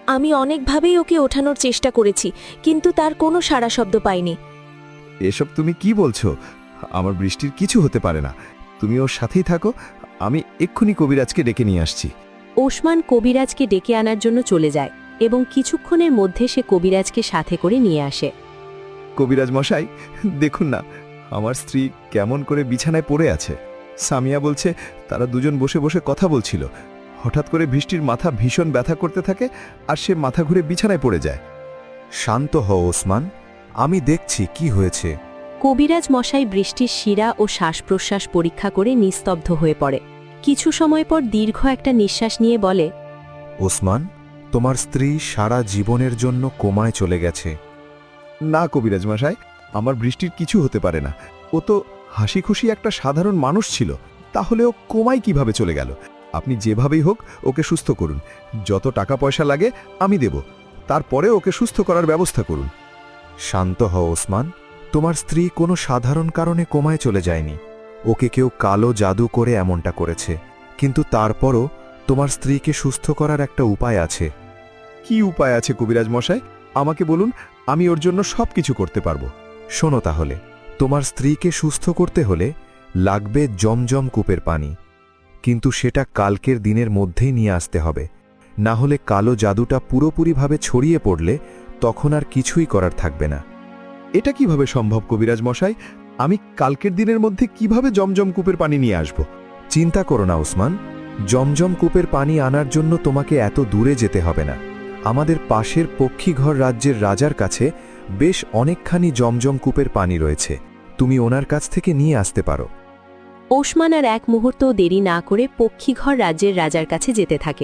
আমি অনেকভাবেই ওকে ওঠানোর চেষ্টা করেছি, কিন্তু তার কোনো সাড়া শব্দ পাইনি। এসব তুমি কি বলছো? আমার বৃষ্টির কিছু হতে পারে না। তুমি ওর সাথেই থাকো, আমি এক্ষুনি কবিরাজকে ডেকে নিয়ে আসছি। ওসমান কবিরাজকে ডেকে আনার জন্য চলে যায় এবং কিছুক্ষণের মধ্যে সে কবিরাজকে সাথে করে নিয়ে আসে। কবিরাজ মশাই, দেখুন না, আমার স্ত্রী কেমন করে বিছানায় পড়ে আছে। সামিয়া বলছে তারা দুজন বসে বসে কথা বলছিল। হঠাৎ করে বৃষ্টির মাথা ভীষণ ব্যথা করতে থাকে আর সে মাথা ঘুরে বিছানায় পড়ে যায়। শান্ত হও ওসমান, আমি দেখছি কি হয়েছে। কবিরাজ মশাই বৃষ্টির শিরা ও শ্বাস প্রশ্বাস পরীক্ষা করে নিস্তব্ধ হয়ে পড়ে। কিছু সময় পর দীর্ঘ একটা নিঃশ্বাস নিয়ে বলে, ওসমান, তোমার স্ত্রী সারা জীবনের জন্য কোমায় চলে গেছে। না কবিরাজ মশাই, আমার বৃষ্টির কিছু হতে পারে না। ও তো হাসি খুশি একটা সাধারণ মানুষ ছিল, তাহলে ও কোমায় কিভাবে চলে গেল? আপনি যেভাবেই হোক ওকে সুস্থ করুন। যত টাকা পয়সা লাগে আমি দেব, তারপরে ওকে সুস্থ করার ব্যবস্থা করুন। শান্ত হও ওসমান, তোমার স্ত্রী কোনো সাধারণ কারণে কোমায় চলে যায়নি। ওকে কেউ কালো জাদু করে এমনটা করেছে, কিন্তু তারপরও তোমার স্ত্রীকে সুস্থ করার একটা উপায় আছে। কি উপায় আছে কবিরাজ মশাই? আমাকে বলুন, আমি ওর জন্য সবকিছু করতে পারবো। শোনো তাহলে, তোমার স্ত্রীকে সুস্থ করতে হলে লাগবে জমজম কূপের পানি, কিন্তু সেটা কালকের দিনের মধ্যেই নিয়ে আসতে হবে। না হলে কালো জাদুটা পুরোপুরিভাবে ছড়িয়ে পড়লে তখন আর কিছুই করার থাকবে না। এটা কিভাবে সম্ভব কবিরাজ মশাই? আমি কালকের দিনের মধ্যে কিভাবে জমজম কূপের পানি নিয়ে আসব? চিন্তা করো না ওসমান, জমজম কূপের পানি আনার জন্য তোমাকে এত দূরে যেতে হবে না। আমাদের পাশের পক্ষীঘর রাজ্যের রাজার কাছে বেশ অনেকখানি জমজম কূপের পানি রয়েছে, তুমি ওনার কাছ থেকে নিয়ে আসতে পারো। ওসমান আর এক মুহূর্তও দেরি না করে পক্ষীঘর রাজ্যের রাজার কাছে যেতে থাকে।